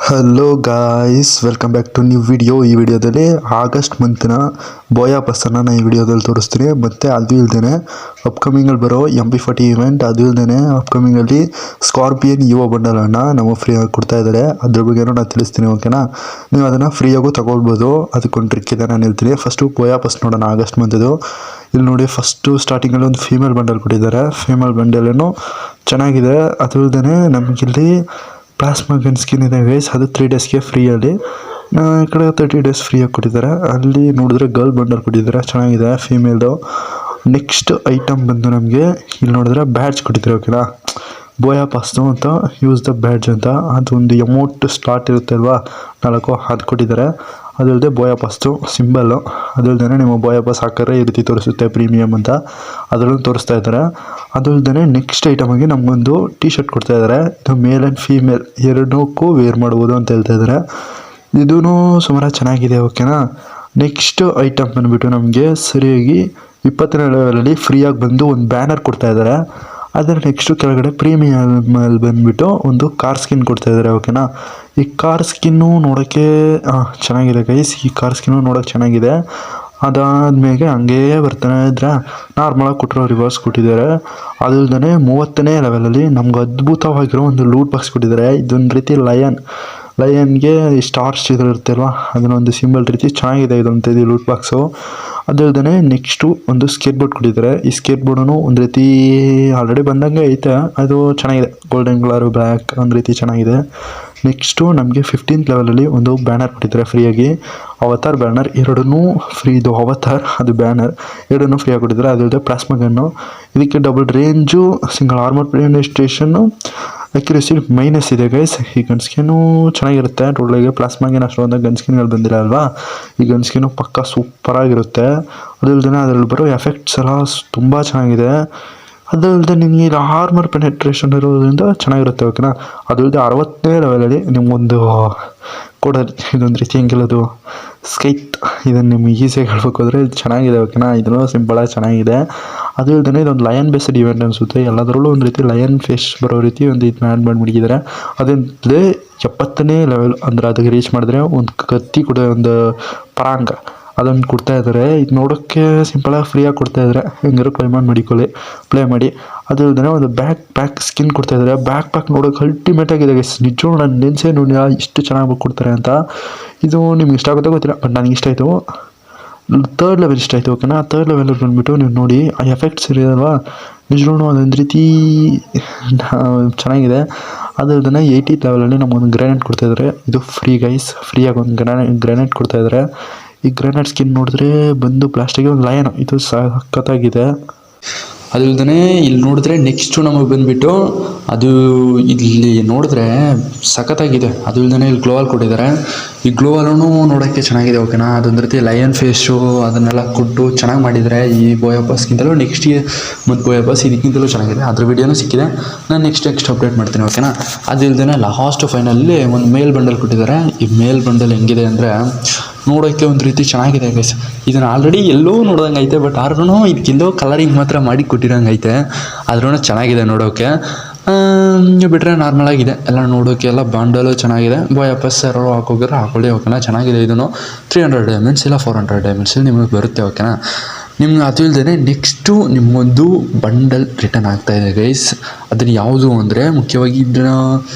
Hello guys, welcome back to new video. ಈ ವಿಡಿಯೋದಲ್ಲಿ August ಮಂತ್ನ ಬೋಯಾ ಬಸ್ಸನ್ನು ನಾನು ಈ ವಿಡಿಯೋದಲ್ಲಿ ತೋರಿಸ್ತೀನಿ. ಮತ್ತು ಅದು ಇಲ್ದೇ ಅಪ್ಕಮಿಂಗಲ್ಲಿ ಬರೋ MP40 ಇವೆಂಟ್, ಅದು ಇಲ್ದೇ ಅಪ್ಕಮಿಂಗಲ್ಲಿ ಸ್ಕಾರ್ಪಿಯನ್ ಇವೋ ಬಂಡಲನ್ನು ನಮಗೆ ಫ್ರೀಯಾಗಿ ಕೊಡ್ತಾ ಇದ್ದಾರೆ. ಅದ್ರ ಬಗ್ಗೆನೂ ನಾನು ತಿಳಿಸ್ತೀನಿ. ಓಕೆನಾ, ನೀವು ಅದನ್ನು ಫ್ರೀಯಾಗೂ ತೊಗೊಳ್ಬೋದು. ಅದಕ್ಕೊಂದು ಟ್ರಿಕ್ ಇದೆ, ನಾನು ಹೇಳ್ತೀನಿ. ಫಸ್ಟು ಬೋಯಾ ಬಸ್ ನೋಡೋಣ, ಆಗಸ್ಟ್ ಮಂತದ್ದು. ಇಲ್ಲಿ ನೋಡಿ, ಫಸ್ಟು ಸ್ಟಾರ್ಟಿಂಗಲ್ಲಿ ಒಂದು ಫೀಮೇಲ್ ಬಂಡಲ್ ಕೊಟ್ಟಿದ್ದಾರೆ. ಫೀಮೇಲ್ ಬಂಡಲೇನು ಚೆನ್ನಾಗಿದೆ. ಅದು ಇಲ್ದೇ ನಮಗಿಲ್ಲಿ ಪ್ಲಾಸ್ಮಾ ಗನ್ ಸ್ಕಿನ್ ಇದೆ ಗೈಸ್, ಅದು 3 ಡೇಸ್ಗೆ ಫ್ರೀಯಲ್ಲಿ. ಈ ಕಡೆ 30 ಡೇಸ್ ಫ್ರೀಯಾಗಿ ಕೊಟ್ಟಿದ್ದಾರೆ. ಅಲ್ಲಿ ನೋಡಿದ್ರೆ ಗರ್ಲ್ ಬಂಡಲ್ ಕೊಟ್ಟಿದ್ದಾರೆ, ಚೆನ್ನಾಗಿದೆ ಫೀಮೇಲ್ದು. ನೆಕ್ಸ್ಟ್ ಐಟಮ್ ಬಂದು ನಮಗೆ ಇಲ್ಲಿ ನೋಡಿದ್ರೆ ಬ್ಯಾಡ್ಜ್ ಕೊಟ್ಟಿದ್ದಾರೆ. ಓಕೆನಾ, ಬೋಯಾ ಪಾಸ್ತು ಅಂತ ಯೂಸ್ ದ ಬ್ಯಾಡ್ಜ್ ಅಂತ, ಅದೊಂದು ಅಮೌಂಟ್ ಸ್ಟಾರ್ಟ್ ಇರುತ್ತೆ ಅಲ್ವಾ, 4 ಅದು ಕೊಟ್ಟಿದ್ದಾರೆ. ಅದಲ್ಲದೆ ಬೋಯಾ ಪಾಸ್ತು ಸಿಂಬಲ್ಲು, ಅದಲ್ಲದೆ ನಿಮ್ಮ ಬೋಯಾ ಪಾಸ್ ಹಾಕಿದ್ರೆ ಈ ರೀತಿ ತೋರಿಸುತ್ತೆ ಪ್ರೀಮಿಯಮ್ ಅಂತ, ಅದರಲ್ಲೂ ತೋರಿಸ್ತಾ ಇದ್ದಾರೆ. ಅದಲ್ಲದೆ ನೆಕ್ಸ್ಟ್ ಐಟಮಾಗಿ ನಮಗೊಂದು ಟೀ ಶರ್ಟ್ ಕೊಡ್ತಾ ಇದ್ದಾರೆ. ಇದು ಮೇಲ್ ಆ್ಯಂಡ್ ಫೀಮೇಲ್ ಎರಡಕ್ಕೂ ವೇರ್ ಮಾಡ್ಬೋದು ಅಂತ ಹೇಳ್ತಾ ಇದ್ದಾರೆ. ಇದೂ ಸುಮಾರು ಚೆನ್ನಾಗಿದೆ. ಓಕೆನಾ, ನೆಕ್ಸ್ಟ್ ಐಟಮ್ ಬಂದುಬಿಟ್ಟು ನಮಗೆ ಸರಿಯಾಗಿ 20ನೇ ಲೆವೆಲಲ್ಲಿ ಫ್ರೀಯಾಗಿ ಬಂದು ಒಂದು ಬ್ಯಾನರ್ ಕೊಡ್ತಾ ಇದ್ದಾರೆ. ಅದರ ನೆಕ್ಸ್ಟು ಕೆಳಗಡೆ ಪ್ರೀಮಿಯಮಲ್ಲಿ ಬಂದುಬಿಟ್ಟು ಒಂದು ಕಾರ್ ಸ್ಕಿನ್ ಕೊಡ್ತಾ ಇದ್ದಾರೆ. ಓಕೆನಾ, ಈ ಕಾರ್ ಸ್ಕಿನ್ನು ನೋಡೋಕ್ಕೆ ಚೆನ್ನಾಗಿದೆ ಗೈಸ್. ಈ ಕಾರ್ ಸ್ಕಿನ್ನು ನೋಡೋಕ್ಕೆ ಚೆನ್ನಾಗಿದೆ. ಅದಾದಮೇಲೆ ಹಂಗೇ ಬರ್ತಾನೆ ಇದ್ರೆ ನಾರ್ಮಲಾಗಿ ಕೊಟ್ಟಿರೋ ರಿವರ್ಸ್ ಕೊಟ್ಟಿದ್ದಾರೆ. ಅದಲ್ಲದೆ 30ನೇ ಲೆವೆಲಲ್ಲಿ ನಮ್ಗೆ ಅದ್ಭುತವಾಗಿರೋ ಒಂದು ಲೂಟ್ ಬಾಕ್ಸ್ ಕೊಟ್ಟಿದ್ದಾರೆ. ಇದೊಂದು ರೀತಿ ಲಯನ್ಗೆ ಸ್ಟಾರ್ಸ್ ಇರುತ್ತೆ ಅಲ್ವಾ, ಅದನ್ನೊಂದು ಸಿಂಬಲ್ ರೀತಿ ಚೆನ್ನಾಗಿದೆ ಇದೊಂದು ಲೂಟ್ ಬಾಕ್ಸು. ಅದಲ್ಲದೆ ನೆಕ್ಸ್ಟು ಒಂದು ಸ್ಕೇಟ್ ಬೋರ್ಡ್ ಕೊಟ್ಟಿದ್ದಾರೆ. ಈ ಸ್ಕೇಟ್ ಬೋರ್ಡೂ ಒಂದು ರೀತಿ ಆಲ್ರೆಡಿ ಬಂದಂಗೆ ಐತೆ, ಅದು ಚೆನ್ನಾಗಿದೆ. ಗೋಲ್ಡನ್ ಕಲರು ಬ್ಲ್ಯಾಕ್ ಒಂದು ರೀತಿ ಚೆನ್ನಾಗಿದೆ. ನೆಕ್ಸ್ಟು ನಮಗೆ 15th ಲೆವೆಲಲ್ಲಿ ಒಂದು ಬ್ಯಾನರ್ ಕೊಟ್ಟಿದ್ದಾರೆ ಫ್ರೀಯಾಗಿ, ಅವತಾರ್ ಬ್ಯಾನರ್. ಎರಡನ್ನೂ ಫ್ರೀ, ಇದು ಅವತಾರ್, ಅದು ಬ್ಯಾನರ್, ಎರಡನ್ನೂ ಫ್ರೀಯಾಗಿ ಕೊಟ್ಟಿದ್ದಾರೆ. ಅದಲ್ಲದೆ ಪ್ಲಾಸ್ಮಾ ಗನ್ನು, ಇದಕ್ಕೆ double range, single armour penetration, accuracy minus ಇದೆ ಗೈಸ್. ಈ ಗನ್ ಸ್ಕಿನ್ನು ಚೆನ್ನಾಗಿರುತ್ತೆ. ಟೋಟಲಾಗಿ ಪ್ಲಾಸ್ಮಾಗೇನು ಅಷ್ಟೊಂದು ಗನ್ ಸ್ಕಿನ್ಗಳು ಬಂದಿಲ್ಲ ಅಲ್ವಾ, ಈ ಗನ್ ಸ್ಕಿನ್ನು ಪಕ್ಕ ಸೂಪರಾಗಿರುತ್ತೆ. ಅದಲ್ಲದೆ ಅದರಲ್ಲಿ ಬರೋ ಎಫೆಕ್ಟ್ಸ್ ಎಲ್ಲ ತುಂಬ ಚೆನ್ನಾಗಿದೆ. ಅದಲ್ಲದೆ ನಿಮಗೆ ಆರ್ಮರ್ ಪೆನೆಟ್ರೇಷನ್ ಇರೋದ್ರಿಂದ ಚೆನ್ನಾಗಿರುತ್ತೆ. ಓಕೆನಾ, ಅದಲ್ಲದೆ 60ನೇ ಲೆವೆಲಲ್ಲಿ ನಿಮಗೊಂದು ಕೊಡೋದು, ಇದೊಂದು ರೀತಿ ಹೆಂಗಿಲ್ಲದು ಸ್ಕೈತ್, ಇದನ್ನು ನಿಮ್ಗೆ ಈಸಿಯಾಗಿ ಹೇಳ್ಬೇಕು ಅಂದರೆ ಇದು ಚೆನ್ನಾಗಿದೆ. ಓಕೆನಾ, ಇದೂ ಸಿಂಪಲಾಗಿ ಚೆನ್ನಾಗಿದೆ. ಅದು ಇಲ್ದೇ ಇದೊಂದು ಲಯನ್ ಬೇಸ್ಡ್ ಇವೆಂಟ್ ಅನಿಸುತ್ತೆ. ಎಲ್ಲದರಲ್ಲೂ ಒಂದು ರೀತಿ ಲಯನ್ ಫೇಸ್ ಬರೋ ರೀತಿ ಒಂದು ಇದನ್ನ ಆ್ಯಡ್ ಮಾಡಿಬಿಟ್ಟಿದ್ದಾರೆ. ಅದಂತಲೇ 70ನೇ ಲೆವೆಲ್ ಅಂದರೆ ಅದಕ್ಕೆ ರೀಚ್ ಮಾಡಿದ್ರೆ ಒಂದು ಕತ್ತಿ ಕೂಡ, ಒಂದು ಪರಾಂಗ ಅದನ್ನು ಕೊಡ್ತಾ ಇದ್ದಾರೆ. ಇದು ನೋಡೋಕ್ಕೆ ಸಿಂಪಲಾಗಿ ಫ್ರೀಯಾಗಿ ಕೊಡ್ತಾ ಇದ್ದಾರೆ. ಹೆಂಗಾರು ಪ್ಲೇ ಮಾಡಿ. ಅದು ಇಲ್ದೇ ಒಂದು ಬ್ಯಾಕ್ ಪ್ಯಾಕ್ ಸ್ಕಿನ್ ಕೊಡ್ತಾ ಇದ್ದಾರೆ. ಬ್ಯಾಕ್ ಪ್ಯಾಕ್ ನೋಡೋಕೆ ಅಲ್ಟಿಮೇಟ್ ಆಗಿದೆ ಗೈಸ್. ನಿಜವೂ ನಾನು ನೆನ್ಸೇ ನೋಡಿ ಇಷ್ಟು ಚೆನ್ನಾಗಿ ಕೊಡ್ತಾರೆ ಅಂತ. ಇದು ನಿಮ್ಗೆ ಇಷ್ಟ ಆಗುತ್ತೋ ಗೊತ್ತಿಲ್ಲ, ಬಟ್ ನನಗೆ ಇಷ್ಟ ಆಯಿತು. 3rd ಲೆವೆಲ್ ಇಷ್ಟ ಆಯಿತು. ಓಕೆನಾ, 3rd ಲೆವೆಲಲ್ಲಿ ಬಂದುಬಿಟ್ಟು ನೀವು ನೋಡಿ ಆ ಎಫೆಕ್ಟ್ಸ್ ಇರೋದಲ್ವಾ, ನಿಜವೂ ಅದೊಂದು ರೀತಿ ಚೆನ್ನಾಗಿದೆ. ಅದಲ್ಲದೆ 80th ಲೆವೆಲಲ್ಲಿ ನಮಗೊಂದು ಗ್ರೆನೇಡ್ ಕೊಡ್ತಾ ಇದ್ದಾರೆ. ಇದು ಫ್ರೀ ಗೈಸ್, ಫ್ರೀಯಾಗಿ ಒಂದು ಗ್ರೆನೇಡ್ ಕೊಡ್ತಾ ಇದ್ದಾರೆ. ಈ ಗ್ರೆನೇಡ್ ಸ್ಕಿನ್ ನೋಡಿದ್ರೆ ಬಂದು ಪ್ಲಾಸ್ಟಿಕ್ ಒಂದು ಲಯನ್, ಇದು ಸಖತ್ತಾಗಿದೆ. ಅದಲ್ದೇ ಇಲ್ಲಿ ನೋಡಿದ್ರೆ ನೆಕ್ಸ್ಟು ನಮಗೆ ಬಂದುಬಿಟ್ಟು ಅದು ಇಲ್ಲಿ ನೋಡಿದ್ರೆ ಸಖತ್ತಾಗಿದೆ. ಅದಲ್ದೇ ಇಲ್ಲಿ ಗ್ಲೋವಲ್ ಕೊಟ್ಟಿದ್ದಾರೆ. ಈ ಗ್ಲೋವಲ್ಲೂ ನೋಡೋಕ್ಕೆ ಚೆನ್ನಾಗಿದೆ. ಓಕೆನಾ, ಅದೊಂದು ರೀತಿ ಲಯನ್ ಫೇಸು ಅದನ್ನೆಲ್ಲ ಕೊಟ್ಟು ಚೆನ್ನಾಗಿ ಮಾಡಿದ್ದಾರೆ. ಈ ಬೋಯಾ ಪಾಸ್ಗಿಂತಲೂ ನೆಕ್ಸ್ಟ್ ಮತ್ತು ಬೋಯಾ ಪಾಸ್ ಇದಕ್ಕಿಂತಲೂ ಚೆನ್ನಾಗಿದೆ. ಅದ್ರ ವಿಡಿಯೋನೂ ಸಿಕ್ಕಿದೆ, ನಾನು ನೆಕ್ಸ್ಟ್ ಅಪ್ಡೇಟ್ ಮಾಡ್ತೀನಿ. ಓಕೆನಾ, ಅದಿಲ್ದೇ ಲಾಸ್ಟ್ ಫೈನಲ್ಲಿ ಒಂದು ಮೇಲ್ ಬಂಡಲ್ ಕೊಟ್ಟಿದ್ದಾರೆ. ಈ ಮೇಲ್ ಬಂಡಲ್ ಹೆಂಗಿದೆ ಅಂದರೆ ನೋಡೋಕ್ಕೆ ಒಂದು ರೀತಿ ಚೆನ್ನಾಗಿದೆ ಗೈಸ್. ಇದನ್ನು ಆಲ್ರೆಡಿ ಎಲ್ಲೋ ನೋಡ್ದಂಗೆ ಐತೆ, ಬಟ್ ಆದ್ರೂ ಇದಕ್ಕೆಲ್ಲೋ ಕಲರಿಂಗ್ ಮಾತ್ರ ಮಾಡಿ ಕೊಟ್ಟಿರೋಂಗೆ ಐತೆ. ಆದ್ರೂ ಚೆನ್ನಾಗಿದೆ ನೋಡೋಕ್ಕೆ. ಬಿಟ್ಟರೆ ನಾರ್ಮಲಾಗಿದೆ ಎಲ್ಲ ನೋಡೋಕ್ಕೆ, ಎಲ್ಲ ಬಂಡಲು ಚೆನ್ನಾಗಿದೆ. ಬೋಯಾ ಪಾಸ್ ಯಾರು ಹಾಕೋಗಿದ್ರೆ ಹಾಕೊಳ್ಳಿ. ಓಕೆನಾ, ಚೆನ್ನಾಗಿದೆ. ಇದನ್ನು 300 ಡೈಮಂಡ್ಸ್ ಇಲ್ಲ 400 ಡೈಮಂಡ್ಸಲ್ಲಿ ನಿಮಗೆ ಬರುತ್ತೆ. ಓಕೆನಾ, ನಿಮ್ಗೆ ಅದು ಇಲ್ದೇ ನೆಕ್ಸ್ಟು ನಿಮ್ಮೊಂದು ಬಂಡಲ್ ರಿಟರ್ನ್ ಆಗ್ತಾಯಿದೆ ಗೈಸ್. ಅದನ್ನು ಯಾವುದು ಅಂದರೆ ಮುಖ್ಯವಾಗಿ ಇದನ್ನು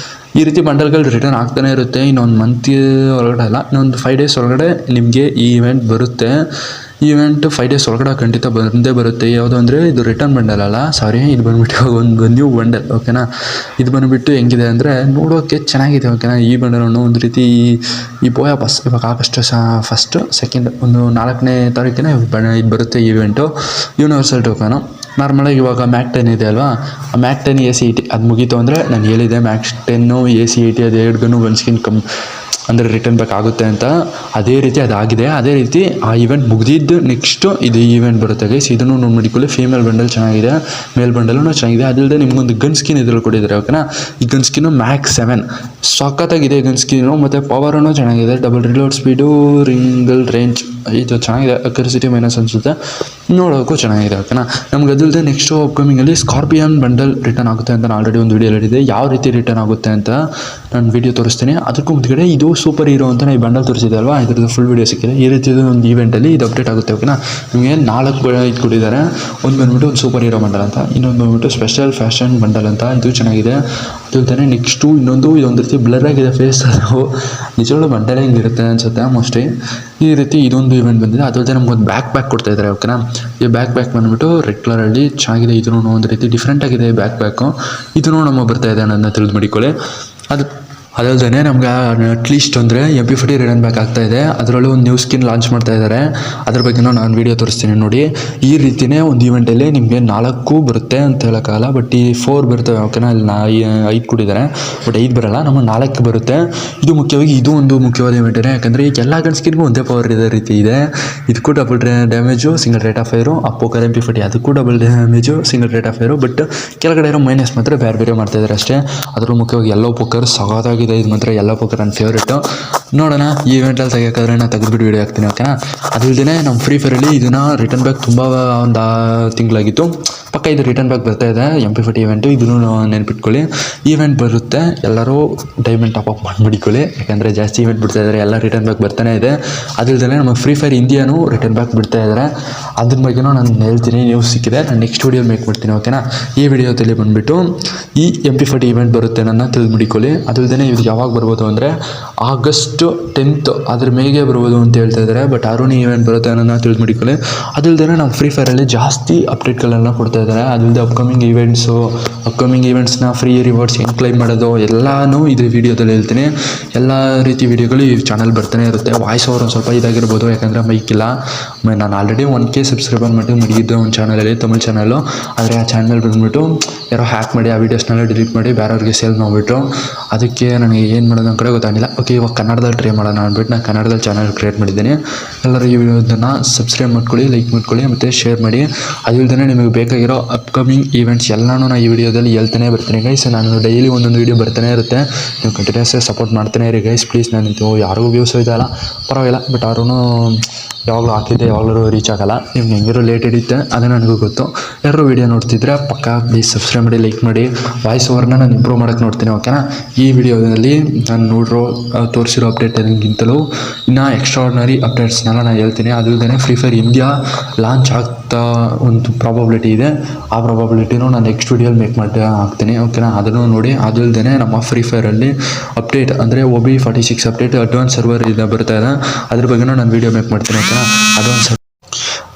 ಈ ರೀತಿ ಬಂಡಲ್ಗಳು ರಿಟರ್ನ್ ಆಗ್ತಾನೆ ಇರುತ್ತೆ. ಇನ್ನೊಂದು ಮಂತ್ ಒಳಗಡೆ ಅಲ್ಲ, ಇನ್ನೊಂದು 5 ಡೇಸ್ ಒಳಗಡೆ ನಿಮಗೆ ಈ ಇವೆಂಟ್ ಬರುತ್ತೆ. ಈ ಇವೆಂಟ್ 5 ಡೇಸ್ ಒಳಗಡೆ ಖಂಡಿತ ಬಂದೇ ಬರುತ್ತೆ. ಯಾವುದು ಅಂದರೆ ಇದು ರಿಟರ್ನ್ ಬಂಡಲ್ ಅಲ್ಲ, ಸಾರಿ, ಇದು ಬಂದುಬಿಟ್ಟು ಒಂದು ನ್ಯೂ ಬಂಡಲ್. ಓಕೆನಾ, ಇದು ಬಂದುಬಿಟ್ಟು ಹೆಂಗಿದೆ ಅಂದರೆ ನೋಡೋಕ್ಕೆ ಚೆನ್ನಾಗಿದೆ. ಓಕೆನಾ, ಈ ಬಂಡಲನ್ನು ಒಂದು ರೀತಿ ಈ ಬೋಯಾ ಪಾಸ್ ಇವಾಗ ಆಗಸ್ಟ್ 1st 2nd ಒಂದು 4ನೇ ತಾರೀಕಿನ ಇದು ಬರುತ್ತೆ ಈ ಇವೆಂಟು. ಯೂನಿವರ್ಸಲ್ ಟೋಕನು ನಾರ್ಮಲಾಗಿ ಇವಾಗ ಮ್ಯಾಕ್ 10 ಇದೆ ಅಲ್ವಾ, ಆ ಮ್ಯಾಕ್ 10 AC80 ಅದು ಮುಗೀತು ಅಂದರೆ ನಾನು ಹೇಳಿದೆ ಮ್ಯಾಕ್ 10 AC80 ಅದು ಎರಡ್ಗೂ ಒಂದು ಸ್ಕಿನ್ ಅಂದರೆ ರಿಟರ್ನ್ ಬ್ಯಾಕ್ ಆಗುತ್ತೆ ಅಂತ. ಅದೇ ರೀತಿ ಅದಾಗಿದೆ. ಅದೇ ರೀತಿ ಆ ಇವೆಂಟ್ ಮುಗಿದಿದ್ದು ನೆಕ್ಸ್ಟು ಇದು ಇವೆಂಟ್ ಬರುತ್ತೆ ಗೈಸ್. ಇದನ್ನು ನೋಡಿಕೊಳ್ಳಿ. ಫೀಮೇಲ್ ಬಂಡಲ್ ಚೆನ್ನಾಗಿದೆ, ಮೇಲ್ ಬಂಡಲೂ ಚೆನ್ನಾಗಿದೆ. ಅದಲ್ಲದೆ ನಿಮಗೊಂದು ಗನ್ ಸ್ಕಿನ್ ಇದ್ರಲ್ಲಿ ಕೊಟ್ಟಿದ್ದಾರೆ. ಓಕೆನಾ, ಈ ಗನ್ ಸ್ಕಿನ್ನು ಮ್ಯಾಕ್ 7 ಸಖತ್ತಾಗಿದೆ ಗನ್ ಸ್ಕಿನ್ನು. ಮತ್ತು ಪವರೂ ಚೆನ್ನಾಗಿದೆ. ಡಬಲ್ ರಿಲೋಡ್ ಸ್ಪೀಡು, ರಿಂಗಲ್ ರೇಂಜ್, ಇದು ಚೆನ್ನಾಗಿದೆ. ಅಕ್ಯುರಸಿಟಿ ಮೈನಸ್ ಅನಿಸುತ್ತೆ. ನೋಡೋಕ್ಕೂ ಚೆನ್ನಾಗಿದೆ. ಓಕೆನಾ, ನಮ್ಗೆ ಅದಲ್ಲದೆ ನೆಕ್ಸ್ಟು ಅಪ್ಕಮಿಂಗಲ್ಲಿ ಸ್ಕಾರ್ಪಿಯನ್ ಬಂಡಲ್ ರಿಟರ್ನ್ ಆಗುತ್ತೆ ಅಂತ ನಾನು ಆಲ್ರೆಡಿ ಒಂದು ವೀಡಿಯೋ ಹೇಳಿದೆ. ಯಾವ ರೀತಿ ರಿಟರ್ನ್ ಆಗುತ್ತೆ ಅಂತ ನಾನು ವೀಡಿಯೋ ತೋರಿಸ್ತೀನಿ. ಅದಕ್ಕೂ ಮುಂದ್ಗಡೆ ಇದು ಸೂಪರ್ ಹೀರೋ ಅಂತ ಈ ಬಂಡಲ್ ತೋರಿಸಿದೆ ಅಲ್ವಾ, ಇದ್ರದ್ದು ಫುಲ್ ವೀಡಿಯೋ ಸಿಕ್ಕಿದೆ. ಈ ರೀತಿ ಒಂದು ಈವೆಂಟಲ್ಲಿ ಇದು ಅಪ್ಡೇಟ್ ಆಗುತ್ತೆ. ಓಕೆನಾ, ನಿಮಗೆ 4 ಇದು ಕೊಟ್ಟಿದ್ದಾರೆ. ಒಂದು ಬಂದ್ಬಿಟ್ಟು ಒಂದು ಸೂಪರ್ ಹೀರೋ ಬಂಡಲ್ ಅಂತ, ಇನ್ನೊಂದು ಬಂದ್ಬಿಟ್ಟು ಸ್ಪೆಷಲ್ ಫ್ಯಾಷನ್ ಬಂಡಲ್ ಅಂತ. ಇದು ಚೆನ್ನಾಗಿದೆ. ಅದು ನೆಕ್ಸ್ಟು ಇನ್ನೊಂದು ಇದೊಂದು ರೀತಿ ಬ್ಲರ್ ಆಗಿದೆ ಫೇಸ್, ಅದು ನಿಜವಾಗ್ಲೂ ಬಂಡಲೇ ಹಿಂಗಿರುತ್ತೆ ಅನಿಸುತ್ತೆ ಮೋಸ್ಟ್ಲಿ. ಈ ರೀತಿ ಇದೊಂದು ಇವೆಂಟ್ ಬಂದಿದೆ. ಅದಲ್ಲದೆ ನಮ್ಗೊಂದು ಬ್ಯಾಕ್ ಕೊಡ್ತಾ ಇದ್ದಾರೆ. ಓಕೆನಾ, ಈ ಬ್ಯಾಕ್ ಬಂದ್ಬಿಟ್ಟು ರೆಡ್ ಕಲರಲ್ಲಿ ಚೆನ್ನಾಗಿದೆ. ಇದೂ ಒಂದು ರೀತಿ ಡಿಫ್ರೆಂಟ್ ಆಗಿದೆ ಬ್ಯಾಕ್ ಬ್ಯಾಕು. ಇದೂ ನಮ್ಮ ಬರ್ತಾ ಇದೆ ಅನ್ನೋದನ್ನ ತಿಳಿದು ಮಾಡಿಕೊಳ್ಳಿ. ಅದಲ್ಲದೆ ನಮ್ಗೆ ಅಟ್ಲೀಸ್ಟ್ ಅಂದರೆ MP40 ರಿಟರ್ನ್ ಬ್ಯಾಕ್ ಆಗ್ತಾ ಇದೆ. ಅದರಲ್ಲೂ ಒಂದು ನ್ಯೂ ಸ್ಕಿನ್ ಲಾಂಚ್ ಮಾಡ್ತಾ ಇದ್ದಾರೆ. ಅದ್ರ ಬಗ್ಗೆನೂ ನಾನು ವೀಡಿಯೋ ತೋರಿಸ್ತೀನಿ ನೋಡಿ. ಈ ರೀತಿಯೇ ಒಂದು ಈವೆಂಟಲ್ಲಿ ನಿಮಗೆ 4 ಬರುತ್ತೆ ಅಂತ ಹೇಳೋಕ್ಕಾಗಲ್ಲ, ಬಟ್ ಈ 4 ಬರ್ತವೆ. ಓಕೆನಾ, ಇಲ್ಲಿ 5 ಕೊಟ್ಟಿದ್ದಾರೆ, ಬಟ್ 5 ಬರೋಲ್ಲ, ನಮಗೆ 4 ಬರುತ್ತೆ. ಇದು ಮುಖ್ಯವಾಗಿ ಇದು ಒಂದು ಮುಖ್ಯವಾದ ಈವೆಂಟೇ, ಯಾಕಂದರೆ ಈಗ ಎಲ್ಲ ಗನ್ ಸ್ಕಿನ್ಗೂ ಒಂದೇ ಪವರ್ ಇದೇ ರೀತಿ ಇದೆ. ಇದಕ್ಕೂ double damage, single rate of fire. Poker MP40 ಅದಕ್ಕೂ double damage, single rate of fire. But ಕೆಳಗಡೆ ಇರೋ ಮೈನಸ್ ಮಾತ್ರ ಬೇರೆ ಮಾಡ್ತಾಯಿದ್ದಾರೆ ಅಷ್ಟೇ. ಅದ್ರ ಮುಖ್ಯವಾಗಿ ಎಲ್ಲೋ ಪೋಕರ್ ಸಗಾದಾಗಿದೆ. ಇದು ಮಾತ್ರ ಎಲ್ಲ ಪೋಕರ್ ನನ್ನ ಫೇವ್ರೇಟು. ನೋಡೋಣ, ಈ ಇವೆಂಟಲ್ಲಿ ತೆಗಿಯೋಕ್ಕಾದ್ರೆ ನಾನು ತೆಗೆದುಬಿಟ್ಟು ವೀಡಿಯೋ ಹಾಕ್ತೀನಿ. ಓಕೆನಾ, ಅದಲ್ಲದೆ ನಮ್ಮ ಫ್ರೀ ಫೈರಲ್ಲಿ ಇದನ್ನು ರಿಟರ್ನ್ ಬ್ಯಾಕ್ ತುಂಬ ಒಂದು ತಿಂಗಳಾಗಿತ್ತು. ಪಕ್ಕ ಇದು ರಿಟರ್ನ್ ಬ್ಯಾಕ್ ಬರ್ತಾ ಇದೆ MP40 ಇವೆಂಟು. ಇದನ್ನು ನೆನ್ಪಿಟ್ಕೊಳ್ಳಿ. ಈವೆಂಟ್ ಬರುತ್ತೆ, ಎಲ್ಲರೂ ಡೈಮಂಡ್ ಟಾಪ್ ಮಾಡಿಬಿಡ್ಕೊಳ್ಳಿ, ಯಾಕಂದರೆ ಜಾಸ್ತಿ ಈವೆಂಟ್ ಬಿಡ್ತಾ ಇದ್ದಾರೆ, ಎಲ್ಲ ರಿಟರ್ನ್ ಬ್ಯಾಕ್ ಬರ್ತಾನೆ ಇದೆ. ಅದಲ್ಲದೆ ನಮ್ಮ ಫ್ರೀ ಫೈರ್ ಇಂಡಿಯಾನು ರಿಟರ್ನ್ ಬ್ಯಾಕ್ ಬಿಡ್ತಾ ಇದ್ದಾರೆ. ಅದ್ರ ಬಗ್ಗೆನೂ ನಾನು ಹೇಳ್ತೀನಿ, ನ್ಯೂಸ್ ಸಿಕ್ಕಿದೆ, ನಾನು ನೆಕ್ಸ್ಟ್ ವೀಡಿಯೋ ಮೇಕ್ ಮಾಡ್ತೀನಿ. ಓಕೆನಾ, ಈ ವಿಡಿಯೋದಲ್ಲಿ ಬಂದುಬಿಟ್ಟು ಈ MP40 ಇವೆಂಟ್ ಬರುತ್ತೆ ನನ್ನ ತಿಳಿದು ಮಾಡಿಕೊಳ್ಳಿ. ಅದಲ್ಲದೆ ಇದು ಯಾವಾಗ ಬರ್ಬೋದು ಅಂದರೆ August 10th ಅದ್ರ ಮೇಗೆ ಬರ್ಬೋದು ಅಂತ ಹೇಳ್ತಾ ಇದ್ದಾರೆ. ಬಟ್ ಆರೋನಿ ಈವೆಂಟ್ ಬರುತ್ತೆ ಅನ್ನೋದನ್ನ ತಿಳಿದು ಮಾಡಿಕೊಳ್ಳಿ. ಅದಲ್ಲದೆ ನಮ್ಮ ಫ್ರೀ ಫೈರಲ್ಲಿ ಜಾಸ್ತಿ ಅಪ್ಡೇಟ್ಗಳೆಲ್ಲ ಕೊಡ್ತಾ ಇದ್ದಾರೆ. ಅದಲ್ಲದೆ ಅಪ್ಕಮಿಂಗ್ ಈವೆಂಟ್ಸ್ನ ಫ್ರೀ ರಿವಾರ್ಡ್ಸ್ ಹೆಂಗೆ ಕ್ಲೈಮ್ ಮಾಡೋದು ಎಲ್ಲನೂ ಇದು ವೀಡಿಯೋದಲ್ಲಿ ಹೇಳ್ತೀನಿ. ಎಲ್ಲ ರೀತಿ ವೀಡಿಯೋಗಳು ಈ ಚಾನಲ್ ಬರ್ತಾನೆ ಇರುತ್ತೆ. ವಾಯ್ಸ್ ಓವರ್ ಒಂದು ಸ್ವಲ್ಪ ಇದಾಗಿರ್ಬೋದು, ಯಾಕಂದರೆ ಮೈಕ್ ಇಲ್ಲ. ನಾನು ಆಲ್ರೆಡಿ 1K ಸಬ್ಸ್ಕ್ರೈಬರ್ ಮಡಗಿದ್ದೆ ಒಂದು ಚಾನಲಲ್ಲಿ, ತಮಿಳ್ ಚಾನಲ್ಲು. ಆದರೆ ಆ ಚಾನಲ್ ಬಂದುಬಿಟ್ಟು ಯಾರೋ ಹ್ಯಾಕ್ ಮಾಡಿ ಆ ವೀಡಿಯೋಸ್ನೆಲ್ಲ ಡಿಲೀಟ್ ಮಾಡಿ ಬೇರೆಯವ್ರಿಗೆ ಸೇಲ್ ಮಾಡಿಬಿಟ್ಟು, ಅದಕ್ಕೆ ನನಗೆ ಏನು ಮಾಡೋದು ಅಂತ ಗೊತ್ತಾಗಿಲ್ಲ. ಓಕೆ, ಇವಾಗ ಕನ್ನಡದಲ್ಲಿ ಟ್ರೈ ಮಾಡೋಣ ಅಂದ್ಬಿಟ್ಟು ನಾನು ಕನ್ನಡದಲ್ಲಿ ಚಾನಲ್ ಕ್ರಿಯೇಟ್ ಮಾಡಿದ್ದೀನಿ. ಎಲ್ಲರೂ ಈ ವಿಡಿಯೋದನ್ನು ಸಬ್ಸ್ಕ್ರೈಬ್ ಮಾಡ್ಕೊಳ್ಳಿ, ಲೈಕ್ ಮಾಡ್ಕೊಳ್ಳಿ ಮತ್ತು ಶೇರ್ ಮಾಡಿ. ಅದಿಲ್ಲದೆ ನಿಮಗೆ ಬೇಕಾಗಿರೋ ಅಪ್ಕಮಿಂಗ್ ಈವೆಂಟ್ಸ್ ಎಲ್ಲನೂ ನಾನು ಈ ವಿಡಿಯೋದಲ್ಲಿ ಹೇಳ್ತಾನೆ ಬರ್ತೀನಿ ಗೈಸ್. ನಾನು ಡೈಲಿ ಒಂದೊಂದು ವೀಡಿಯೋ ಬರ್ತಾನೆ ಇರುತ್ತೆ. ನೀವು ಕಂಟಿನ್ಯೂಸ್ ಸಪೋರ್ಟ್ ಮಾಡ್ತಾನೆ ಇರಿ ಗೈಸ್ ಪ್ಲೀಸ್. ನಾನು ಯಾರಿಗೂ ವ್ಯೂಸ್ ಇದೆಯಲ್ಲ ಪರವಾಗಿಲ್ಲ, ಬಟ್ ಅವ್ರೂ ಯಾವಾಗಲೂ ಹಾಕಿದ್ದೆ ಯಾವಾಗಲೂ ರೀಚ್ ಆಗೋಲ್ಲ. ನಿಮ್ಗೆ ಹೆಂಗಿರೋ ಲೇಟ್ ಹಿಡಿಯುತ್ತೆ, ಅದು ನನಗೂ ಗೊತ್ತು. ಯಾರು ವೀಡಿಯೋ ನೋಡ್ತಿದ್ರೆ ಪಕ್ಕ ಪ್ಲೀಸ್ ಸಬ್ಸ್ಕ್ರೈಬ್ ಮಾಡಿ, ಲೈಕ್ ಮಾಡಿ. ವಾಯ್ಸ್ ಓವರ್ನ ನಾನು ಇಂಪ್ರೂವ್ ಮಾಡೋಕ್ಕೆ ನೋಡ್ತೀನಿ. ಓಕೆನಾ, ಈ ವಿಡಿಯೋದಲ್ಲಿ ನಾನು ತೋರಿಸಿರೋ ಅಪ್ಡೇಟ್ಗಿಂತಲೂ ಇನ್ನೂ ಎಕ್ಸ್ಟ್ರಾರ್ಡಿನರಿ ಅಪ್ಡೇಟ್ಸ್ನೆಲ್ಲ ನಾನು ಹೇಳ್ತೀನಿ. ಅದಲ್ಲದೆ ಫ್ರೀ ಫೈರ್ ಇಂಡಿಯಾ ಲಾಂಚ್ ಆಗ್ತಾ ಒಂದು ಪ್ರಾಬಬಿಲಿಟಿ ಇದೆ. ಆ ಪ್ರಾಬಬಿಲಿಟಿನೂ ನಾನು ನೆಕ್ಸ್ಟ್ ವೀಡಿಯೋಲಿ ಮೇಕ್ ಮಾಡಿ ಹಾಕ್ತೀನಿ. ಓಕೆನಾ, ಅದನ್ನು ನೋಡಿ. ಅದಲ್ಲದೆ ನಮ್ಮ ಫ್ರೀ ಫೈರಲ್ಲಿ ಅಪ್ಡೇಟ್ ಅಂದರೆ OB46 ಅಪ್ಡೇಟ್ ಅಡ್ವಾನ್ಸ್ ಸರ್ವರ್ ಇದೆ ಬರ್ತಾ ಇದೆ. ಅದ್ರ ಬಗ್ಗೆನೂ ನಾನು ವೀಡಿಯೋ ಮೇಕ್ ಮಾಡ್ತೀನಿ. ಓಕೆನಾ,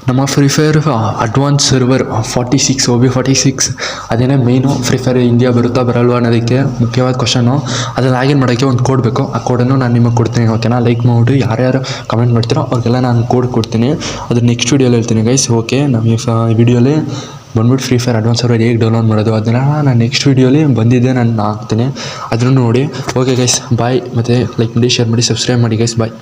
ನಮ್ಮ free fire advance server 46 OB46 ಅದೇನೇ ಮೇಯ್ನು. ಫ್ರೀ ಫೈರ್ ಇಂಡಿಯಾ ಬರುತ್ತಾ ಬರಲ್ವಾ ಅನ್ನೋದಕ್ಕೆ ಮುಖ್ಯವಾದ ಕ್ವಶನು. ಅದನ್ನು ಲಾಗಿನ್ ಮಾಡೋಕ್ಕೆ ಒಂದು ಕೋಡ್ ಬೇಕು. ಆ ಕೋಡನ್ನು ನಾನು ನಿಮಗೆ ಕೊಡ್ತೀನಿ. ಓಕೆನಾ, ಲೈಕ್ ಮಾಡಿಬಿಟ್ಟು ಯಾರ್ಯಾರು ಕಮೆಂಟ್ ಮಾಡ್ತೀರೋ ಅವ್ರಿಗೆಲ್ಲ ನಾನು ಕೋಡ್ ಕೊಡ್ತೀನಿ. ಅದನ್ನು ನೆಕ್ಸ್ಟ್ ವೀಡಿಯೋಲಿ ಹೇಳ್ತೀನಿ ಗೈಸ್. ಓಕೆ, ನಮ್ಮ ಈ ವಿಡಿಯೋಲಿ ಬಂದ್ಬಿಟ್ಟು ಫ್ರೀ ಫೈರ್ ಅಡ್ವಾನ್ಸ್ ಸರ್ವರ್ ಹೇಗೆ ಡೌನ್ಲೋಡ್ ಮಾಡೋದು ಅದನ್ನು ನಾನು ನೆಕ್ಸ್ಟ್ ವೀಡಿಯೋಲಿ ಬಂದಿದ್ದೆ ನಾನು ಹಾಕ್ತೀನಿ, ಅದನ್ನು ನೋಡಿ. ಓಕೆ ಗೈಸ್, ಬಾಯ್. ಮತ್ತು ಲೈಕ್ ಮಾಡಿ, ಶೇರ್ ಮಾಡಿ, ಸಬ್ಸ್ಕ್ರೈಬ್ ಮಾಡಿ ಗೈಸ್. ಬಾಯ್.